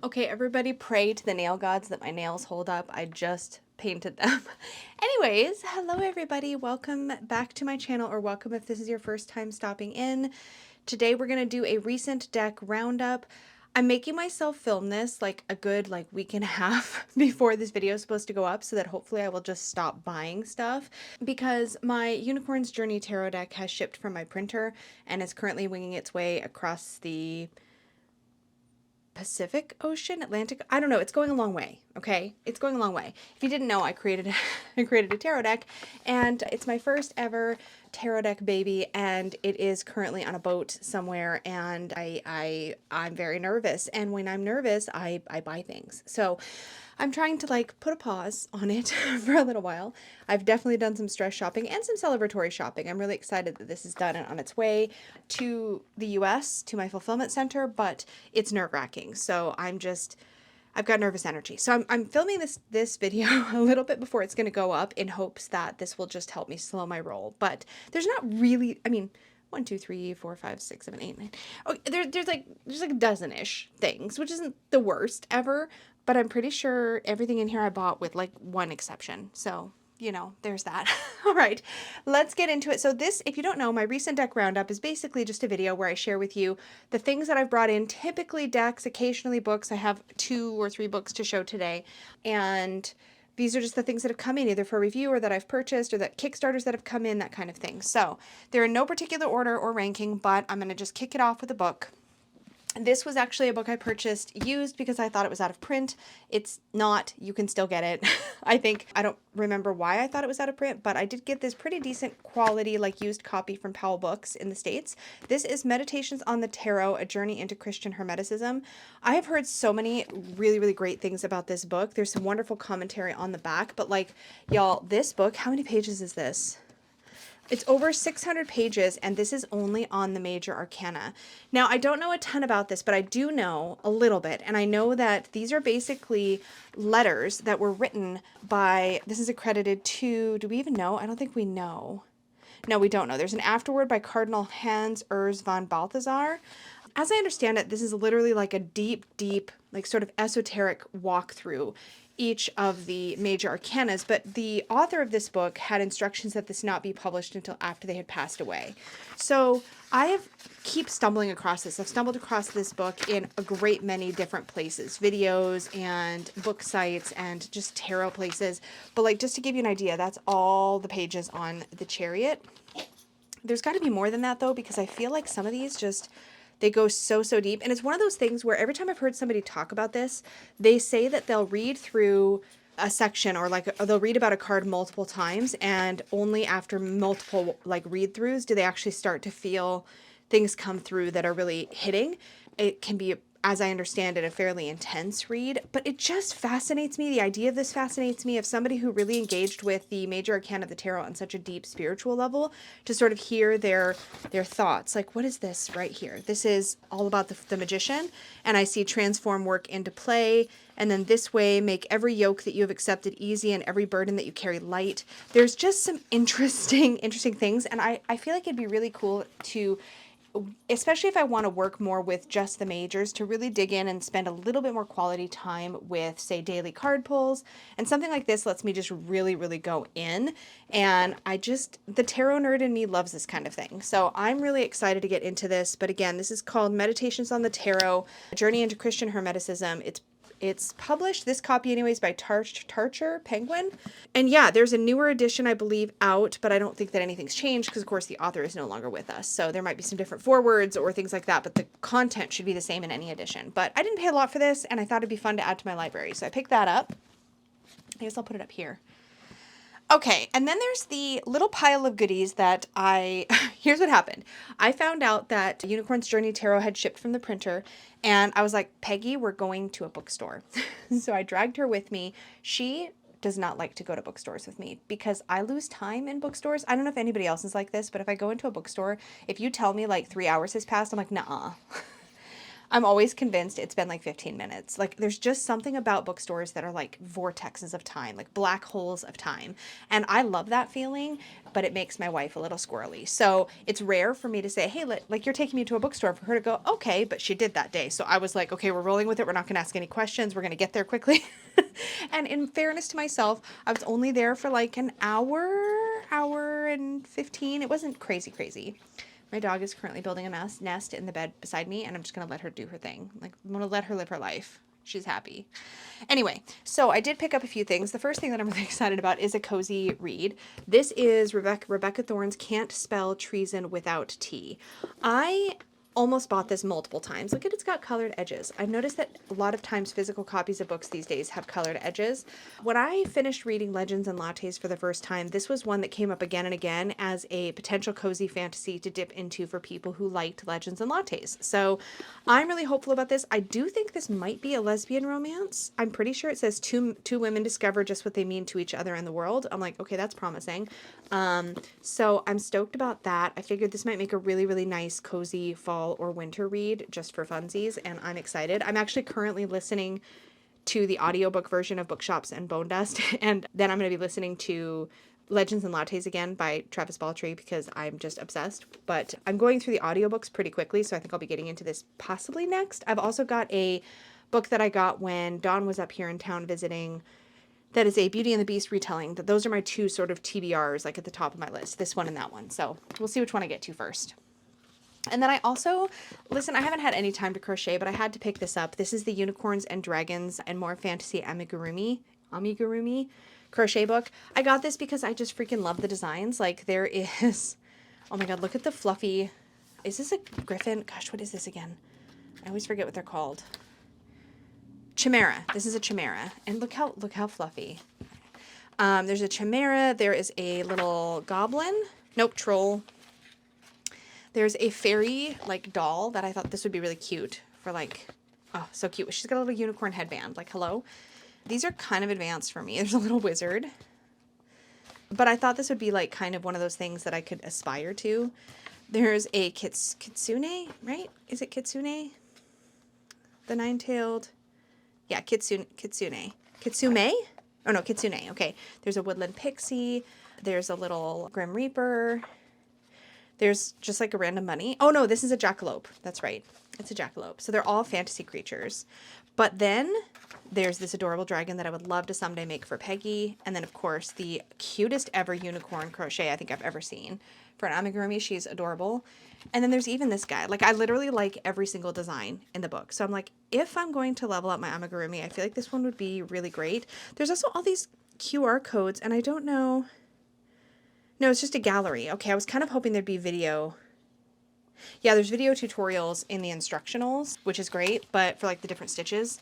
Okay, everybody pray to the nail gods that my nails hold up. I just painted them. Anyways, hello everybody. Welcome back to my channel, or welcome if this is your first time stopping in. Today we're going to do a recent deck roundup. I'm making myself film this like a good week and a half before this video is supposed to go up, so that hopefully I will just stop buying stuff, because my Unicorn's Journey tarot deck has shipped from my printer and is currently winging its way across the Pacific Ocean, Atlantic, I don't know, it's going a long way, okay? It's going a long way. If you didn't know, I created a tarot deck, and it's my first ever tarot deck baby, and it is currently on a boat somewhere, and I'm very nervous, and when I'm nervous, I buy things. So I'm trying to put a pause on it for a little while. I've definitely done some stress shopping and some celebratory shopping. I'm really excited that this is done and on its way to the US, to my fulfillment center, but it's nerve-wracking. So I've got nervous energy. So I'm filming this video a little bit before it's going to go up in hopes that this will just help me slow my roll. But there's not really, I mean, 1, 2, 3, 4, 5, 6, 7, 8, 9. Oh, there's like a dozen-ish things, which isn't the worst ever, but I'm pretty sure everything in here I bought with like one exception. So, you know, there's that. All right, let's get into it. So this, if you don't know, my recent deck roundup is basically just a video where I share with you the things that I've brought in, typically decks, occasionally books. I have 2 or 3 books to show today. And these are just the things that have come in, either for review or that I've purchased or that Kickstarters that have come in, that kind of thing. So they're in no particular order or ranking, but I'm going to just kick it off with a book. This was actually a book I purchased used because I thought it was out of print. It's not. You can still get it. I don't remember why I thought it was out of print, but I did get this pretty decent quality used copy from Powell Books in the States. This is Meditations on the Tarot, A Journey into Christian Hermeticism. I have heard so many really, really great things about this book. There's some wonderful commentary on the back, but y'all, this book, how many pages is this? It's over 600 pages, and this is only on the major arcana. Now, I don't know a ton about this, but I do know a little bit, and I know that these are basically letters that were written by, this is accredited to, do we even know? I don't think we know. No, we don't know. There's an afterword by Cardinal Hans Urs von Balthasar. As I understand it, this is literally like a deep, sort of esoteric walkthrough each of the major arcanas, but the author of this book had instructions that this not be published until after they had passed away. So I keep stumbling across this. I've stumbled across this book in a great many different places, videos and book sites and just tarot places. But just to give you an idea, that's all the pages on the Chariot. There's got to be more than that though, because I feel like some of these they go so deep. And it's one of those things where every time I've heard somebody talk about this, they say that they'll read through a section or they'll read about a card multiple times, and only after multiple read throughs do they actually start to feel things come through that are really hitting. It can be, as I understand it, a fairly intense read, but it just fascinates me. The idea of this fascinates me, of somebody who really engaged with the major arcana of the tarot on such a deep spiritual level, to sort of hear their thoughts. What is this right here? This is all about the magician, and I see transform work into play, and then this way make every yoke that you have accepted easy and every burden that you carry light. There's just some interesting things, and I feel like it'd be really cool to, especially if I want to work more with just the majors, to really dig in and spend a little bit more quality time with, say, daily card pulls. And something like this lets me just really go in. And the tarot nerd in me loves this kind of thing. So I'm really excited to get into this. But again, this is called Meditations on the Tarot, A Journey into Christian Hermeticism. It's published, this copy anyways, by Tarcher Penguin. And yeah, there's a newer edition, I believe, out, but I don't think that anything's changed because, of course, the author is no longer with us. So there might be some different forewords or things like that, but the content should be the same in any edition. But I didn't pay a lot for this, and I thought it'd be fun to add to my library. So I picked that up. I guess I'll put it up here. Okay, and then there's the little pile of goodies that here's what happened. I found out that Unicorn's Journey Tarot had shipped from the printer, and I was like, Peggy, we're going to a bookstore. So I dragged her with me. She does not like to go to bookstores with me because I lose time in bookstores. I don't know if anybody else is like this, but if I go into a bookstore, if you tell me 3 hours has passed, I'm like, nuh-uh. I'm always convinced it's been like 15 minutes. Like there's just something about bookstores that are like vortexes of time, like black holes of time. And I love that feeling, but it makes my wife a little squirrely. So it's rare for me to say, hey, like you're taking me to a bookstore, for her to go, okay, but she did that day. So I was like, okay, we're rolling with it. We're not going to ask any questions. We're going to get there quickly. And in fairness to myself, I was only there for like an hour and 15. It wasn't crazy. My dog is currently building a nest in the bed beside me, and I'm just going to let her do her thing. Like, I'm going to let her live her life. She's happy. Anyway, so I did pick up a few things. The first thing that I'm really excited about is a cozy read. This is Rebecca Thorne's Can't Spell Treason Without T. I almost bought this multiple times. Look at it's got colored edges. I've noticed that a lot of times physical copies of books these days have colored edges. When I finished reading Legends and Lattes for the first time, this was one that came up again and again as a potential cozy fantasy to dip into for people who liked Legends and Lattes. So I'm really hopeful about this. I do think this might be a lesbian romance. I'm pretty sure it says two women discover just what they mean to each other in the world. I'm like, okay, that's promising. So I'm stoked about that. I figured this might make a really, really nice, cozy fall or winter read just for funsies, and I'm excited. I'm actually currently listening to the audiobook version of Bookshops and Bone Dust, and then I'm going to be listening to Legends and Lattes again by Travis Baldree because I'm just obsessed. But I'm going through the audiobooks pretty quickly, so I think I'll be getting into this possibly next. I've also got a book that I got when Dawn was up here in town visiting that is a Beauty and the Beast retelling. Those are my two sort of TBRs, like at the top of my list, this one and that one. So we'll see which one I get to first. And then I also, listen, I haven't had any time to crochet, but I had to pick this up. This is the Unicorns and Dragons and More Fantasy Amigurumi crochet book. I got this because I just freaking love the designs. Like there is, oh my God, look at the fluffy, is this a griffin? Gosh, what is this again? I always forget what they're called. Chimera. This is a chimera, and look how fluffy. There's a chimera. There is a little goblin. Nope, troll. There's a fairy like doll that I thought this would be really cute for like, oh, so cute. She's got a little unicorn headband. Like, hello. These are kind of advanced for me. There's a little wizard, but I thought this would be like kind of one of those things that I could aspire to. There's a kitsune, right? Is it kitsune? The nine-tailed. Yeah, Kitsume? Oh no, Kitsune. Okay. There's a woodland pixie. There's a little Grim Reaper. There's just like a random bunny. Oh no, this is a jackalope. That's right. It's a jackalope. So they're all fantasy creatures. But then there's this adorable dragon that I would love to someday make for Peggy. And then of course the cutest ever unicorn crochet I think I've ever seen. For an amigurumi, she's adorable. And then there's even this guy. Like, I literally like every single design in the book. So I'm like, if I'm going to level up my amigurumi, I feel like this one would be really great. There's also all these QR codes, and I don't know. No, it's just a gallery. Okay, I was kind of hoping there'd be video. Yeah, there's video tutorials in the instructionals, which is great, but for like the different stitches.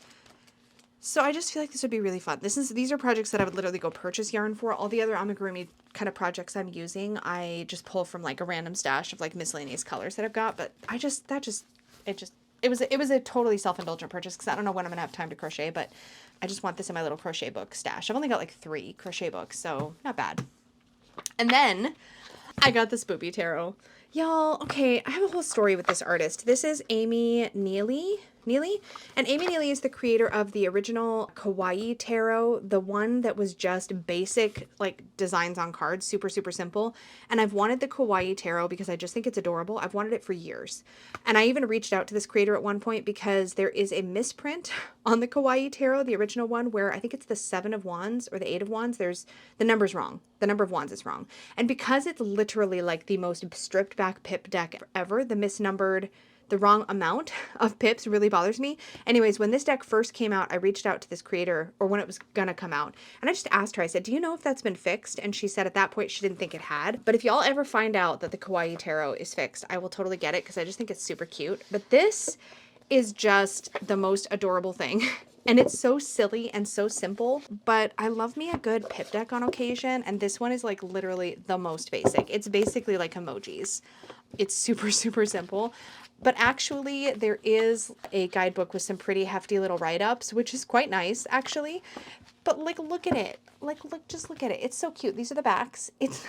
So I just feel like this would be really fun. These are projects that I would literally go purchase yarn for. All the other amigurumi kind of projects I'm using, I just pull from like a random stash of like miscellaneous colors that I've got. But it was a totally self-indulgent purchase because I don't know when I'm gonna have time to crochet, but I just want this in my little crochet book stash. I've only got like 3 crochet books, so not bad. And then I got the Spoopy Tarot. Y'all, okay, I have a whole story with this artist. This is Amy Neely. And Amy Neely is the creator of the original Kawaii Tarot, the one that was just basic, like, designs on cards, super, super simple. And I've wanted the Kawaii Tarot because I just think it's adorable. I've wanted it for years. And I even reached out to this creator at one point because there is a misprint on the Kawaii Tarot, the original one, where I think it's the 7 of Wands or the 8 of Wands. There's the number's wrong. The number of wands is wrong. And because it's literally like the most stripped back pip deck ever, the wrong amount of pips really bothers me. Anyways, when this deck first came out, I reached out to this creator, or when it was gonna come out, and I just asked her, I said, do you know if that's been fixed? And she said at that point she didn't think it had. But if y'all ever find out that the Kawaii Tarot is fixed, I will totally get it because I just think it's super cute. But this is just the most adorable thing. And it's so silly and so simple, but I love me a good pip deck on occasion, and this one is like literally the most basic. It's basically like emojis. It's super, super simple. But actually, there is a guidebook with some pretty hefty little write-ups, which is quite nice, actually. But, like, look at it. Just look at it. It's so cute. These are the backs. It's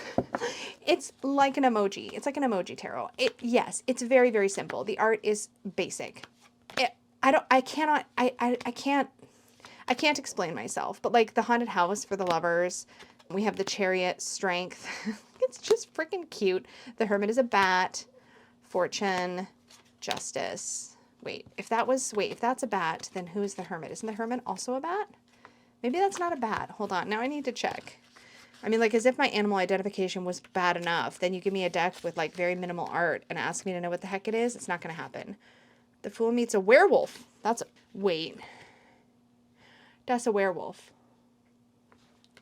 like an emoji. It's like an emoji tarot. Yes, it's very, very simple. The art is basic. I can't explain myself, but like the haunted house for the lovers, we have the chariot, strength. It's just freaking cute. The hermit is a bat, fortune, justice. Wait, if that's a bat, then who is the hermit? Isn't the hermit also a bat? Maybe that's not a bat. Hold on. Now I need to check. I mean, like, as if my animal identification was bad enough, then you give me a deck with like very minimal art and ask me to know what the heck it is. It's not going to happen. The fool meets a werewolf. Wait. That's a werewolf.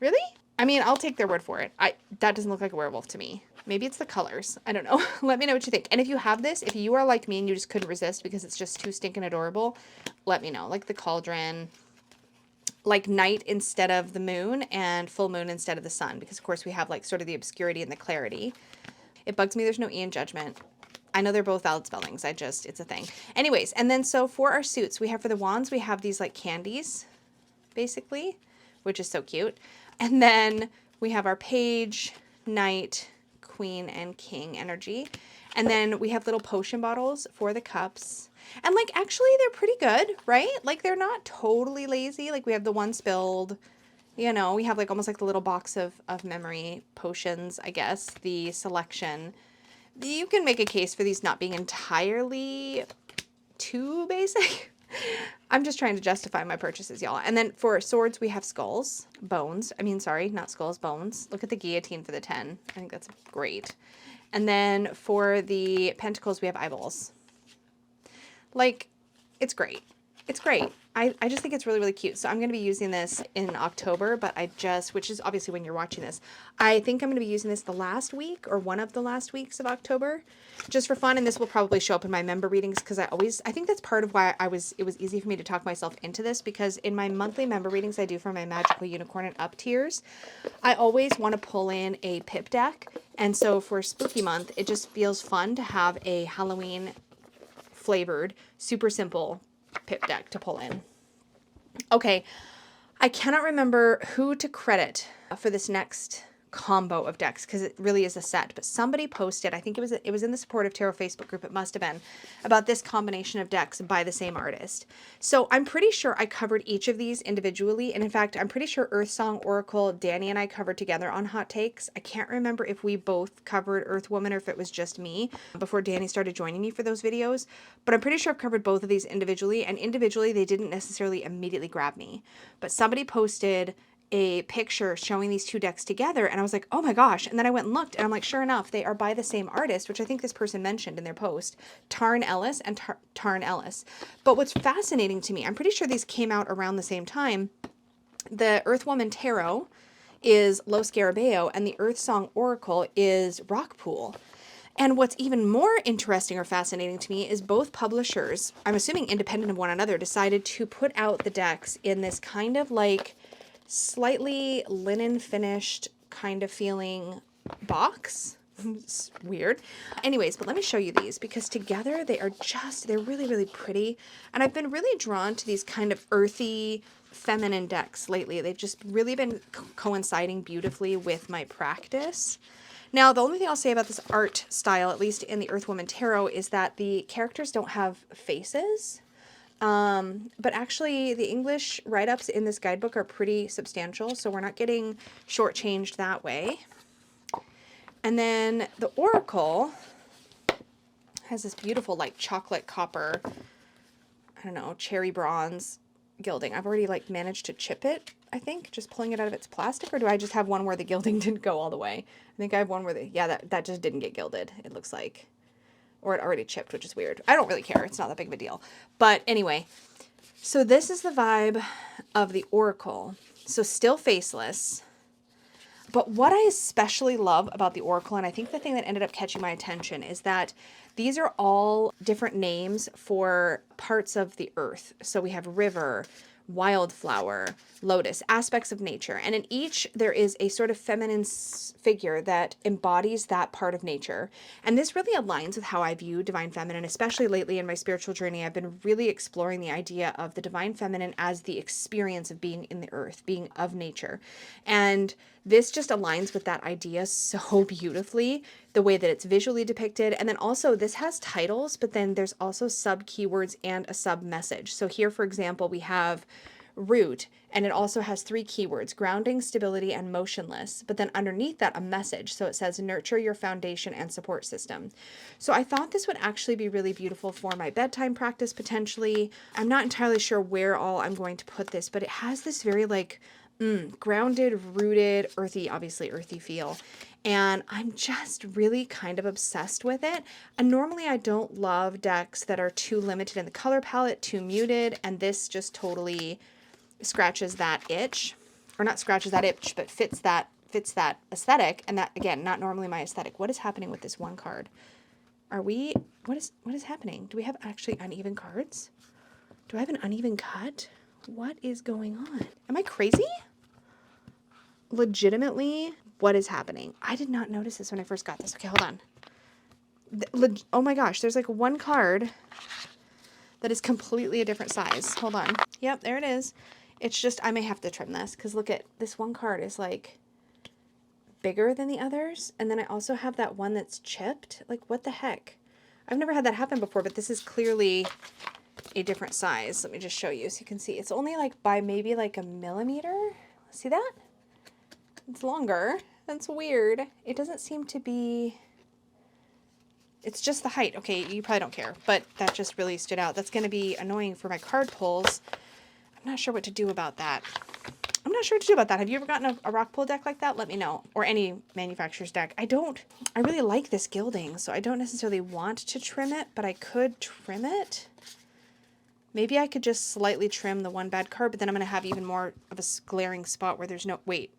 Really? I mean, I'll take their word for it. That doesn't look like a werewolf to me. Maybe it's the colors. I don't know. Let me know what you think. And if you have this, if you are like me and you just couldn't resist because it's just too stinking adorable, let me know. Like the cauldron, like night instead of the moon and full moon instead of the sun. Because of course we have like sort of the obscurity and the clarity. It bugs me there's no E in judgment. I know they're both valid spellings. It's a thing. Anyways, and then so for our suits, we have for the wands, we have these like candies, basically, which is so cute. And then we have our page, knight, queen, and king energy. And then we have little potion bottles for the cups. And like, actually, they're pretty good, right? Like, they're not totally lazy. Like, we have the one spilled, you know, we have like almost like the little box of memory potions, I guess, the selection. You can make a case for these not being entirely too basic. I'm just trying to justify my purchases, y'all. And then for swords, we have skulls, bones. I mean, sorry, not skulls, bones. Look at the guillotine for the 10. I think that's great. And then for the pentacles, we have eyeballs. Like, it's great. It's great. I just think it's really, really cute. So I'm going to be using this in October, but which is obviously when you're watching this, I think I'm going to be using this the last week or one of the last weeks of October just for fun. And this will probably show up in my member readings because I think that's part of why it was easy for me to talk myself into this, because in my monthly member readings I do for my Magical Unicorn and Up tiers, I always want to pull in a pip deck. And so for Spooky Month, it just feels fun to have a Halloween flavored, super simple pip deck to pull in. Okay, I cannot remember who to credit for this next combo of decks because it really is a set, but somebody posted, I think it was in the Supportive Tarot Facebook group, it must have been, about this combination of decks by the same artist. So I'm pretty sure I covered each of these individually, and in fact I'm pretty sure Earth Song Oracle, Danny and I covered together on Hot Takes. I can't remember if we both covered Earth Woman or if it was just me before Danny started joining me for those videos, but I'm pretty sure I've covered both of these individually, and individually they didn't necessarily immediately grab me, but somebody posted a picture showing these two decks together and I was like, oh my gosh. And then I went and looked and I'm like, sure enough, they are by the same artist, which I think this person mentioned in their post, Tarn Ellis and Tarn Ellis. But what's fascinating to me, I'm pretty sure these came out around the same time. The Earth Woman Tarot is Lo Scarabeo and the Earth Song Oracle is Rockpool. And what's even more interesting or fascinating to me is both publishers, I'm assuming independent of one another, decided to put out the decks in this kind of like slightly linen finished kind of feeling box. It's weird. Anyways, but let me show you these because together they're really, really pretty. And I've been really drawn to these kind of earthy, feminine decks lately. They've just really been coinciding beautifully with my practice. Now, the only thing I'll say about this art style, at least in the Earth Woman Tarot, is that the characters don't have faces. But actually the English write-ups in this guidebook are pretty substantial, so we're not getting shortchanged that way. And then the Oracle has this beautiful like chocolate copper, I don't know, cherry bronze gilding. I've already like managed to chip it, I think, just pulling it out of its plastic, or do I just have one where the gilding didn't go all the way? I think I have one where that just didn't get gilded, it looks like. Or it already chipped, which is weird. I don't really care. It's not that big of a deal. But anyway, so this is the vibe of the Oracle. So still faceless. But what I especially love about the Oracle, and I think the thing that ended up catching my attention, is that these are all different names for parts of the earth. So we have river, wildflower, lotus, aspects of nature. And in each, there is a sort of feminine figure that embodies that part of nature. And this really aligns with how I view Divine Feminine, especially lately in my spiritual journey. I've been really exploring the idea of the Divine Feminine as the experience of being in the earth, being of nature. And this just aligns with that idea so beautifully, the way that it's visually depicted. And then also this has titles, but then there's also sub keywords and a sub message. So here, for example, we have root, and it also has 3 keywords: grounding, stability, and motionless. But then underneath that, a message. So it says nurture your foundation and support system. So I thought this would actually be really beautiful for my bedtime practice potentially. I'm not entirely sure where all I'm going to put this, but it has this very like grounded, rooted, earthy, obviously earthy feel. And I'm just really kind of obsessed with it. And normally I don't love decks that are too limited in the color palette, too muted, and this just totally scratches that itch, or not scratches that itch, but fits that aesthetic. And that, again, not normally my aesthetic. What is happening with this one card? Are we, what is happening? Do we have actually uneven cards? Do I have an uneven cut? What is going on? Am I crazy? Legitimately, what is happening? I did not notice this when I first got this. Okay, hold on. Oh my gosh, there's like one card that is completely a different size. Hold on. Yep, there it is. It's just, I may have to trim this because look at this one card is like bigger than the others. And then I also have that one that's chipped. Like, what the heck? I've never had that happen before, but this is clearly a different size. Let me just show you so you can see. It's only like by maybe like a millimeter. See that? It's longer. That's weird. It doesn't seem to be... It's just the height. Okay, you probably don't care, but that just really stood out. That's going to be annoying for my card pulls. I'm not sure what to do about that. I'm not sure what to do about that. Have you ever gotten a rock pull deck like that? Let me know. Or any manufacturer's deck. I really like this gilding, so I don't necessarily want to trim it, but I could trim it. Maybe I could just slightly trim the one bad card, but then I'm going to have even more of a glaring spot where there's no... Wait.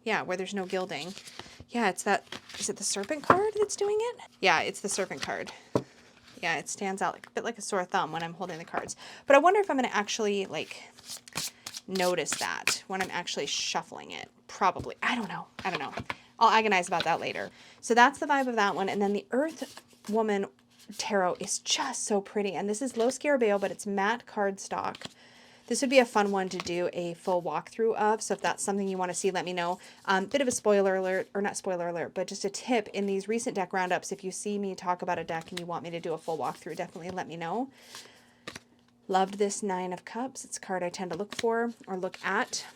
Yeah, where there's no gilding. Yeah, it's that... Is it the serpent card that's doing it? Yeah, it's the serpent card. Yeah, it stands out like a bit like a sore thumb when I'm holding the cards. But I wonder if I'm going to actually, like, notice that when I'm actually shuffling it. Probably. I don't know. I don't know. I'll agonize about that later. So that's the vibe of that one. And then the Earth Woman Tarot is just so pretty. And this is low scarabeo, but it's matte cardstock. This would be a fun one to do a full walkthrough of. So if that's something you want to see, let me know. Bit of a spoiler alert, or not spoiler alert, but just a tip in these recent deck roundups. If you see me talk about a deck and you want me to do a full walkthrough, definitely let me know. Loved this 9 of Cups. It's a card I tend to look for or look at.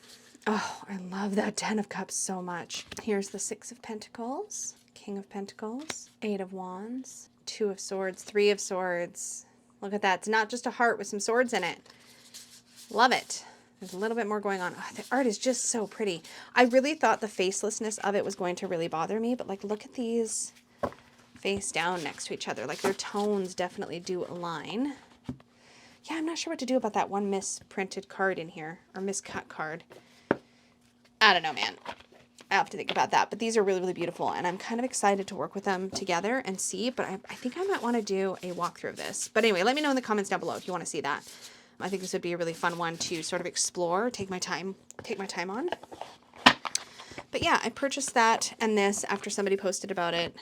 Oh, I love that 10 of Cups so much. Here's the 6 of Pentacles, King of Pentacles, 8 of Wands, 2 of Swords, 3 of Swords. Look at that. It's not just a heart with some swords in it. Love it. There's a little bit more going on. Oh, the art is just so pretty. I really thought the facelessness of it was going to really bother me, but like, look at these face down next to each other. Like, their tones definitely do align. Yeah, I'm not sure what to do about that one misprinted card in here, or miscut card. I don't know, man. I have to think about that, but these are really, really beautiful, and I'm kind of excited to work with them together and see, but I think I might want to do a walkthrough of this. But anyway, let me know in the comments down below if you want to see that. I think this would be a really fun one to sort of explore, take my time on. But yeah, I purchased that and this after somebody posted about it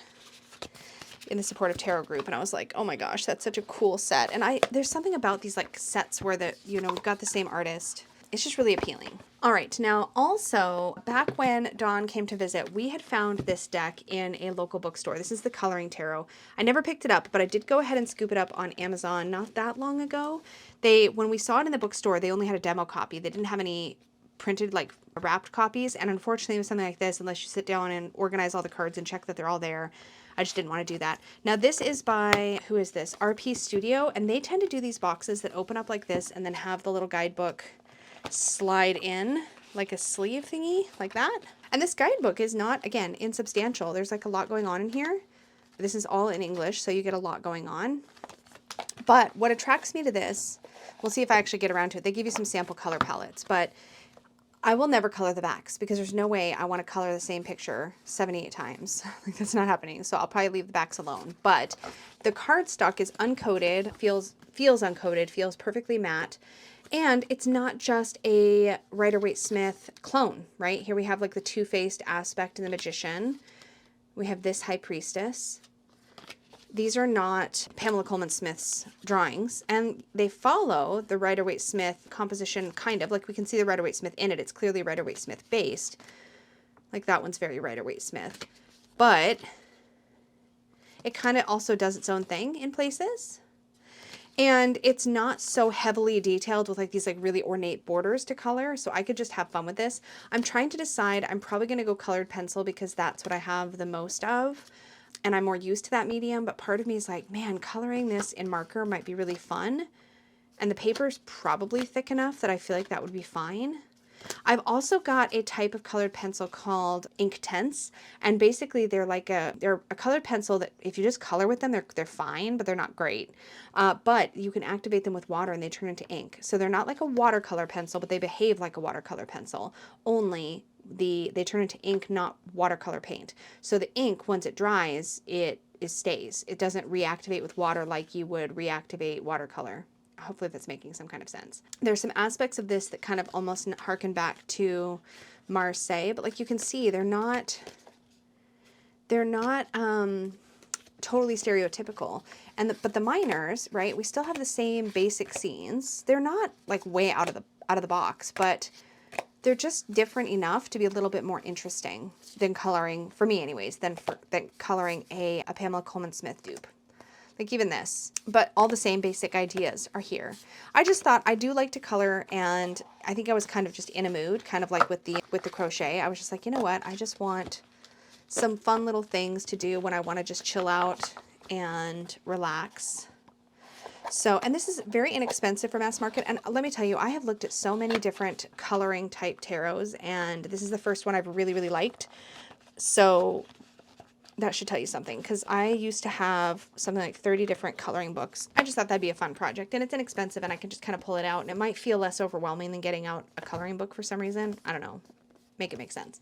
in the Supportive Tarot group, and I was like, oh my gosh, that's such a cool set. And there's something about these like sets where we've got the same artist. It's just really appealing. All right, now also, back when Dawn came to visit, we had found this deck in a local bookstore. This is the Coloring Tarot. I never picked it up, but I did go ahead and scoop it up on Amazon not that long ago. When we saw it in the bookstore, they only had a demo copy. They didn't have any printed, like, wrapped copies, and unfortunately with something like this, unless you sit down and organize all the cards and check that they're all there, I just didn't want to do that. Now this is by, who is this? RP Studio, and they tend to do these boxes that open up like this and then have the little guidebook slide in like a sleeve thingy like that. And this guidebook is not, again, insubstantial. There's like a lot going on in here. This is all in English, so you get a lot going on. But what attracts me to this, we'll see if I actually get around to it. They give you some sample color palettes, but I will never color the backs because there's no way I want to color the same picture 78 times. Like, that's not happening. So I'll probably leave the backs alone. But the cardstock is uncoated, feels uncoated, feels perfectly matte. And it's not just a Rider-Waite-Smith clone, right? Here we have like the Two-Faced Aspect and the Magician. We have this High Priestess. These are not Pamela Coleman Smith's drawings, and they follow the Rider-Waite-Smith composition, kind of. Like, we can see the Rider-Waite-Smith in it. It's clearly Rider-Waite-Smith based. Like, that one's very Rider-Waite-Smith. But it kind of also does its own thing in places. And it's not so heavily detailed with like these like really ornate borders to color. So I could just have fun with this. I'm trying to decide, I'm probably going to go colored pencil because that's what I have the most of. And I'm more used to that medium. But part of me is like, man, coloring this in marker might be really fun. And the paper's probably thick enough that I feel like that would be fine. I've also got a type of colored pencil called Inktense, and basically they're a colored pencil that if you just color with them, they're fine, but they're not great. But you can activate them with water and they turn into ink. So they're not like a watercolor pencil, but they behave like a watercolor pencil. Only they turn into ink, not watercolor paint. So the ink, once it dries, it stays. It doesn't reactivate with water like you would reactivate watercolor. Hopefully that's making some kind of sense. There's some aspects of this that kind of almost harken back to Marseille, but like you can see, they're not totally stereotypical. And but the minors, right? We still have the same basic scenes. They're not like way out of the box, but they're just different enough to be a little bit more interesting than coloring, for me anyways, than coloring a Pamela Coleman Smith dupe. Like even this, but all the same basic ideas are here. I just thought I do like to color, and I think I was kind of just in a mood, kind of like with the crochet. I was just like, you know what? I just want some fun little things to do when I want to just chill out and relax. So, and this is very inexpensive for mass market. And let me tell you, I have looked at so many different coloring type tarots, and this is the first one I've really, really liked. So that should tell you something, because I used to have something like 30 different coloring books. I just thought that'd be a fun project, and it's inexpensive, and I can just kind of pull it out, and it might feel less overwhelming than getting out a coloring book for some reason. I don't know. Make it make sense.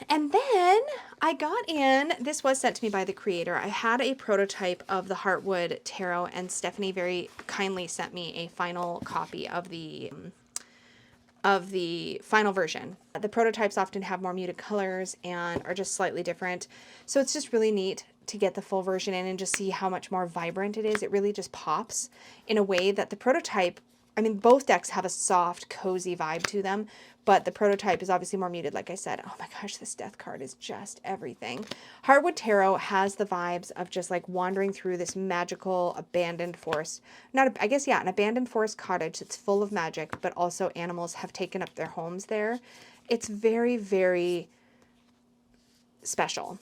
And then I got in, this was sent to me by the creator. I had a prototype of the Heartwood Tarot, and Stephanie very kindly sent me a final copy of the final version. The prototypes often have more muted colors and are just slightly different. So it's just really neat to get the full version in and just see how much more vibrant it is. It really just pops in a way that the prototype, I mean, both decks have a soft, cozy vibe to them, but the prototype is obviously more muted, like I said. Oh my gosh, this death card is just everything. Heartwood Tarot has the vibes of just like wandering through this magical abandoned forest. An abandoned forest cottage that's full of magic, but also animals have taken up their homes there. It's very, very special.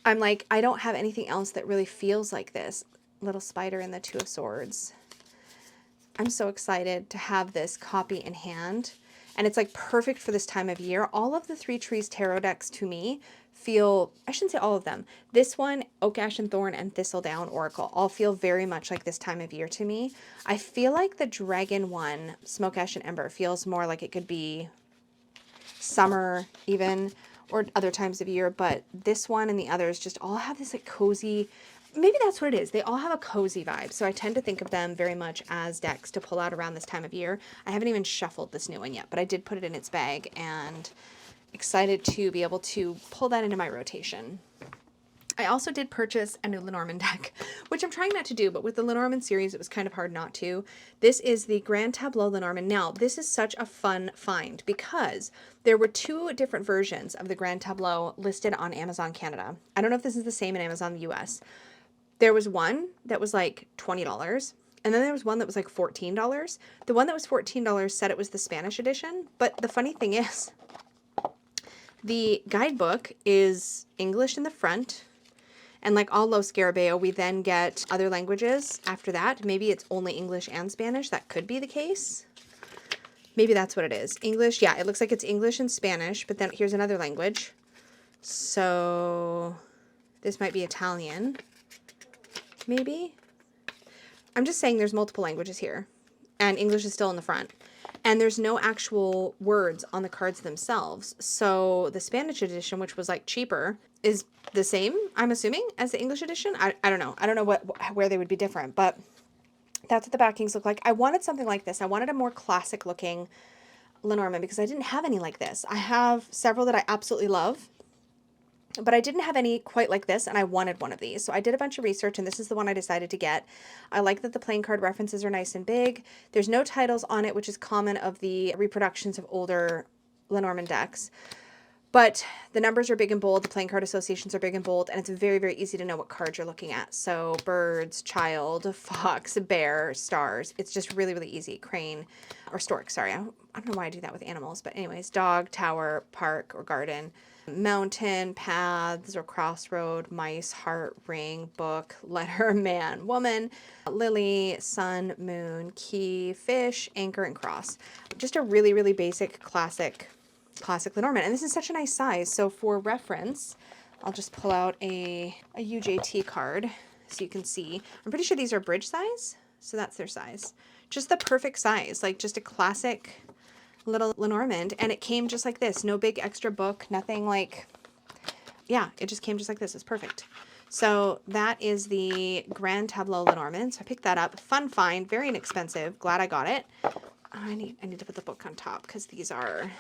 I'm like, I don't have anything else that really feels like this. Little spider in the Two of Swords. I'm so excited to have this copy in hand. And it's like perfect for this time of year. All of the Three Trees Tarot decks to me feel, I shouldn't say all of them. This one, Oak, Ash, and Thorn, and Thistledown Oracle, all feel very much like this time of year to me. I feel like the Dragon one, Smoke, Ash, and Ember, feels more like it could be summer even, or other times of year. But this one and the others just all have this like cozy, maybe that's what it is. They all have a cozy vibe. So I tend to think of them very much as decks to pull out around this time of year. I haven't even shuffled this new one yet, but I did put it in its bag and excited to be able to pull that into my rotation. I also did purchase a new Lenormand deck, which I'm trying not to do, but with the Lenormand series, it was kind of hard not to. This is the Grand Tableau Lenormand. Now, this is such a fun find because there were two different versions of the Grand Tableau listed on Amazon Canada. I don't know if this is the same in Amazon US. There was one that was like $20, and then there was one that was like $14. The one that was $14 said it was the Spanish edition, but the funny thing is, the guidebook is English in the front, and like all Los Scarabeo, we then get other languages after that. Maybe it's only English and Spanish. That could be the case. Maybe that's what it is. English, yeah, it looks like it's English and Spanish, but then here's another language. So this might be Italian. Maybe? I'm just saying there's multiple languages here, and English is still in the front. And there's no actual words on the cards themselves. So the Spanish edition, which was like cheaper, is the same, I'm assuming, as the English edition. I don't know. I don't know where they would be different, but that's what the backings look like. I wanted something like this. I wanted a more classic looking Lenormand because I didn't have any like this. I have several that I absolutely love, but I didn't have any quite like this, and I wanted one of these. So I did a bunch of research, and this is the one I decided to get. I like that the playing card references are nice and big. There's no titles on it, which is common of the reproductions of older Lenormand decks. But the numbers are big and bold, the playing card associations are big and bold, and it's very, very easy to know what cards you're looking at. So birds, child, fox, bear, stars. It's just really, really easy. Crane, or stork, sorry. I don't know why I do that with animals, but anyways, dog, tower, park, or garden. Mountain, paths, or crossroad, mice, heart, ring, book, letter, man, woman, lily, sun, moon, key, fish, anchor, and cross. Just a really, really basic classic Lenormand. And this is such a nice size. So for reference, I'll just pull out a UJT card so you can see. I'm pretty sure these are bridge size. So that's their size. Just the perfect size, like just a classic little Lenormand. And it came just like this. No big extra book, nothing like, yeah, it just came just like this. It's perfect. So that is the Grand Tableau Lenormand. So I picked that up. Fun find, very inexpensive. Glad I got it. I need to put the book on top because these are,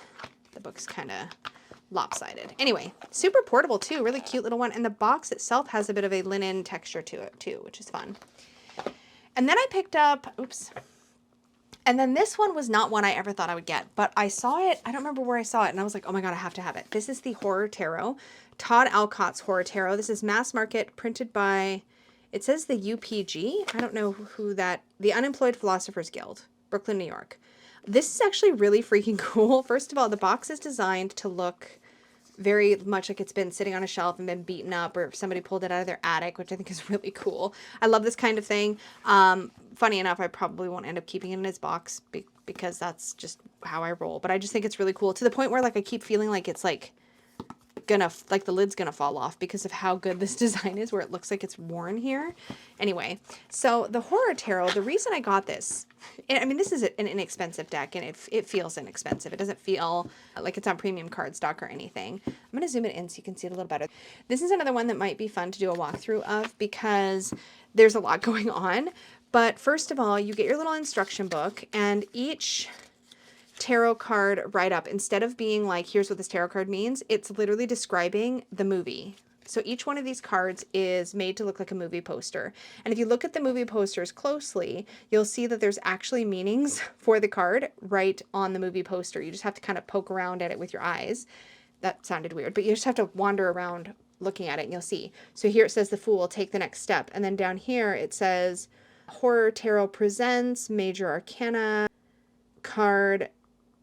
the book's kind of lopsided. Anyway, super portable too. Really cute little one. And the box itself has a bit of a linen texture to it too, which is fun. And then I picked up, oops. And then this one was not one I ever thought I would get, but I saw it. I don't remember where I saw it. And I was like, oh my God, I have to have it. This is the Horror Tarot, Todd Alcott's Horror Tarot. This is mass market, printed by, it says the UPG. I don't know who that, the Unemployed Philosophers Guild, Brooklyn, New York. This is actually really freaking cool. First of all, the box is designed to look very much like it's been sitting on a shelf and been beaten up, or if somebody pulled it out of their attic, which I think is really cool. I love this kind of thing. Funny enough, I probably won't end up keeping it in his box because that's just how I roll. But I just think it's really cool, to the point where like I keep feeling like it's like gonna, like the lid's gonna fall off because of how good this design is, where it looks like it's worn here. Anyway, so the Horror Tarot, the reason I got this, I mean, this is an inexpensive deck, and it feels inexpensive. It doesn't feel like it's on premium cardstock or anything. I'm gonna zoom it in so you can see it a little better. This is another one that might be fun to do a walkthrough of because there's a lot going on. But first of all, you get your little instruction book, and each tarot card write-up, instead of being like, here's what this tarot card means, it's literally describing the movie. So each one of these cards is made to look like a movie poster. And if you look at the movie posters closely, you'll see that there's actually meanings for the card right on the movie poster. You just have to kind of poke around at it with your eyes. That sounded weird, but you just have to wander around looking at it and you'll see. So here it says the Fool, take the next step. And then down here it says Horror Tarot presents Major Arcana card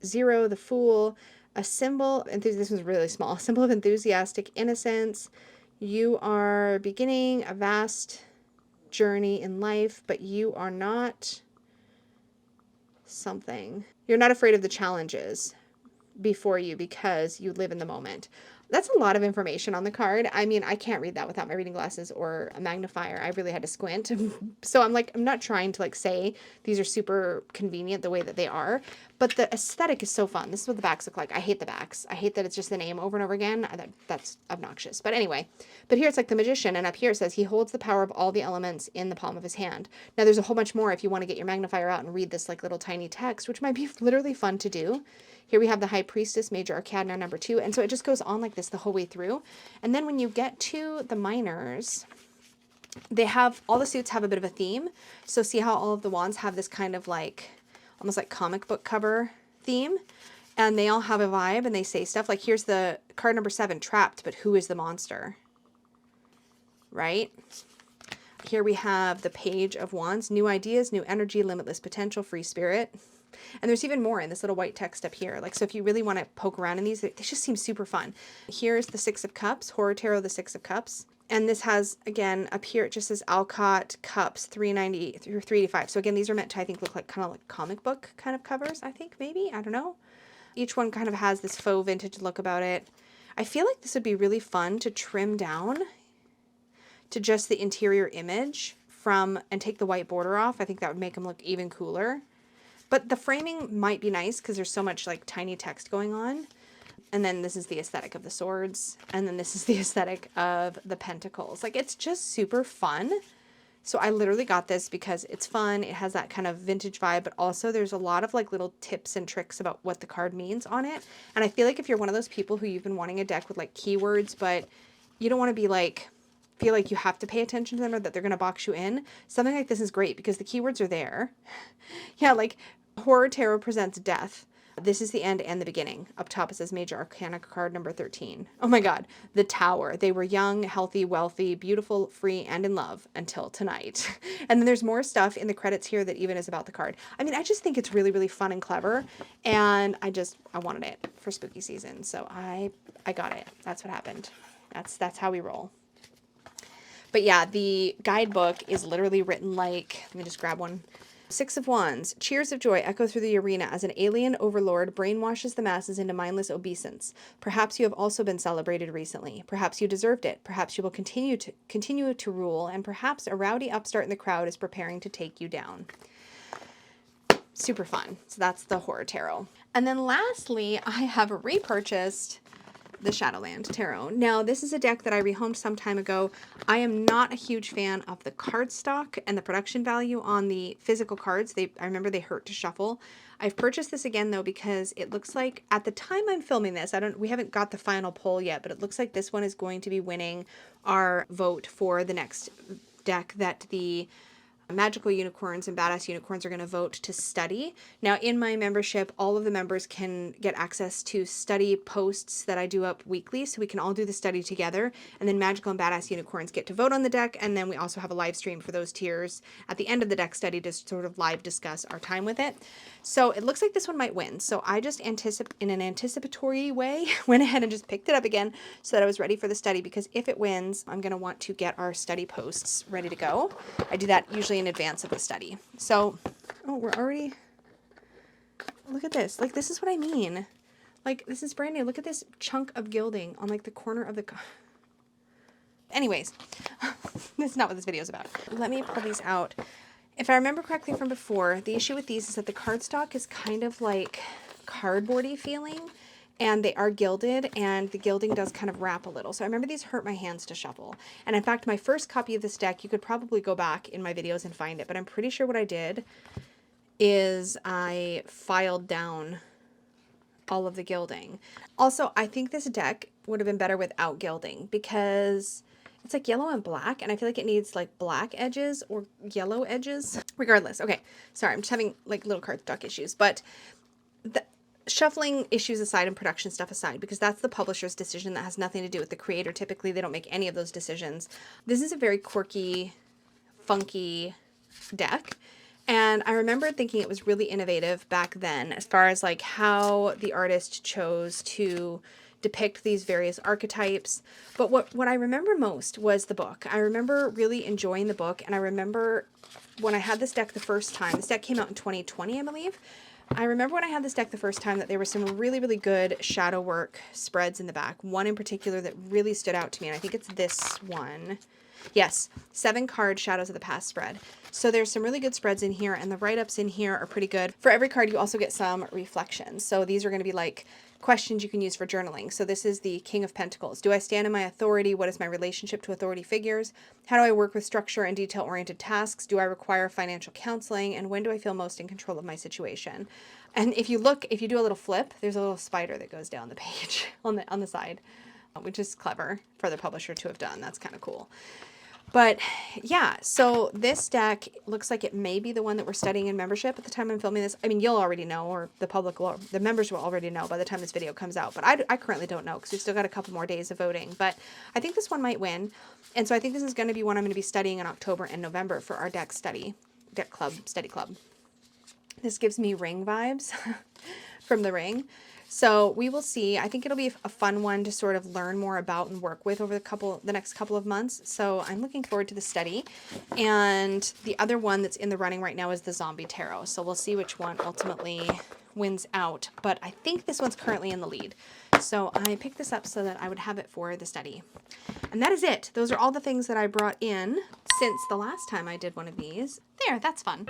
0, the Fool, a symbol, this was really small, a symbol of enthusiastic innocence. You are beginning a vast journey in life, but you are not something. You're not afraid of the challenges before you because you live in the moment. That's a lot of information on the card. I mean, I can't read that without my reading glasses or a magnifier. I really had to squint. So I'm not trying to like say these are super convenient the way that they are, but the aesthetic is so fun. This is what the backs look like. I hate the backs. I hate that it's just the name over and over again. That's obnoxious. But anyway, but here it's like the magician, and up here it says he holds the power of all the elements in the palm of his hand. Now there's a whole bunch more if you want to get your magnifier out and read this like little tiny text, which might be literally fun to do. Here we have the High Priestess, Major Arcana, number 2. And so it just goes on like this the whole way through. And then when you get to the minors, they have, all the suits have a bit of a theme. So see how all of the wands have this kind of like, almost like comic book cover theme? And they all have a vibe and they say stuff like, here's the card number 7, Trapped, but who is the monster? Right? Here we have the Page of Wands, new ideas, new energy, limitless potential, free spirit. And there's even more in this little white text up here. Like, so if you really want to poke around in these, they just seem super fun. Here's the 6 of Cups, Horror Tarot, the 6 of Cups. And this has, again, up here, it just says Alcott Cups, 390 through 385. So again, these are meant to, I think, look like kind of like comic book kind of covers, I think, maybe. I don't know. Each one kind of has this faux vintage look about it. I feel like this would be really fun to trim down to just the interior image from, and take the white border off. I think that would make them look even cooler. But the framing might be nice because there's so much like tiny text going on. And then this is the aesthetic of the swords. And then this is the aesthetic of the pentacles. Like, it's just super fun. So I literally got this because it's fun. It has that kind of vintage vibe, but also there's a lot of like little tips and tricks about what the card means on it. And I feel like if you're one of those people who you've been wanting a deck with like keywords, but you don't want to be like, feel like you have to pay attention to them or that they're going to box you in, something like this is great because the keywords are there. Yeah, like Horror Tarot presents death. This is the end and the beginning. Up top it says Major Arcana card number 13. Oh my God. The Tower. They were young, healthy, wealthy, beautiful, free, and in love until tonight. And then there's more stuff in the credits here that even is about the card. I mean, I just think it's really, really fun and clever. And I wanted it for spooky season. So I got it. That's what happened. That's how we roll. But yeah, the guidebook is literally written like, let me just grab one. 6 of Wands. Cheers of joy echo through the arena as an alien overlord brainwashes the masses into mindless obeisance. Perhaps you have also been celebrated recently. Perhaps you deserved it. Perhaps you will continue to rule, and perhaps a rowdy upstart in the crowd is preparing to take you down. Super fun. So that's the Horror Tarot. And then lastly, I have repurchased the Shadowland Tarot. Now, this is a deck that I rehomed some time ago. I am not a huge fan of the cardstock and the production value on the physical cards. I remember they hurt to shuffle. I've purchased this again though because it looks like at the time I'm filming this, we haven't got the final poll yet, but it looks like this one is going to be winning our vote for the next deck that the Magical Unicorns and Badass Unicorns are going to vote to study. Now, in my membership, all of the members can get access to study posts that I do up weekly, so we can all do the study together. And then Magical and Badass Unicorns get to vote on the deck, and then we also have a live stream for those tiers at the end of the deck study to sort of live discuss our time with it. So it looks like this one might win. So I just in an anticipatory way went ahead and just picked it up again so that I was ready for the study, because if it wins, I'm going to want to get our study posts ready to go. I do that usually in advance of the study. So, oh, we're already, look at this. Like, this is what I mean. Like, this is brand new. Look at this chunk of gilding on like the corner of the, anyways, this is not what this video is about. Let me pull these out. If I remember correctly from before, the issue with these is that the cardstock is kind of like cardboardy feeling, and they are gilded, and the gilding does kind of wrap a little. So I remember these hurt my hands to shuffle. And in fact, my first copy of this deck, you could probably go back in my videos and find it, but I'm pretty sure what I did is I filed down all of the gilding. Also, I think this deck would have been better without gilding because it's like yellow and black, and I feel like it needs like black edges or yellow edges. Regardless, okay, sorry, I'm just having like little cardstock issues, but the shuffling issues aside and production stuff aside, because that's the publisher's decision. That has nothing to do with the creator. Typically, they don't make any of those decisions. This is a very quirky, funky deck. And I remember thinking it was really innovative back then as far as like how the artist chose to depict these various archetypes. But what I remember most was the book. I remember really enjoying the book, and I remember when I had this deck the first time, this deck came out in 2020, I believe. I remember when I had this deck the first time that there were some really, really good shadow work spreads in the back. One in particular that really stood out to me, and I think it's this one. Yes, 7 card Shadows of the Past spread. So there's some really good spreads in here, and the write-ups in here are pretty good. For every card, you also get some reflections. So these are going to be like questions you can use for journaling. So this is the King of Pentacles. Do I stand in my authority? What is my relationship to authority figures? How do I work with structure and detail-oriented tasks? Do I require financial counseling? And when do I feel most in control of my situation? And if you do a little flip, there's a little spider that goes down the page on the side, which is clever for the publisher to have done. That's kind of cool. But yeah, so this deck looks like it may be the one that we're studying in membership at the time I'm filming this. I mean, you'll already know, or the members will already know by the time this video comes out. But I currently don't know because we've still got a couple more days of voting. But I think this one might win. And so I think this is going to be one I'm going to be studying in October and November for our study club. This gives me Ring vibes from The Ring. So we will see. I think it'll be a fun one to sort of learn more about and work with over the next couple of months. So I'm looking forward to the study. And the other one that's in the running right now is the Zombie Tarot. So we'll see which one ultimately wins out. But I think this one's currently in the lead. So I picked this up so that I would have it for the study. And that is it. Those are all the things that I brought in since the last time I did one of these. There, that's fun.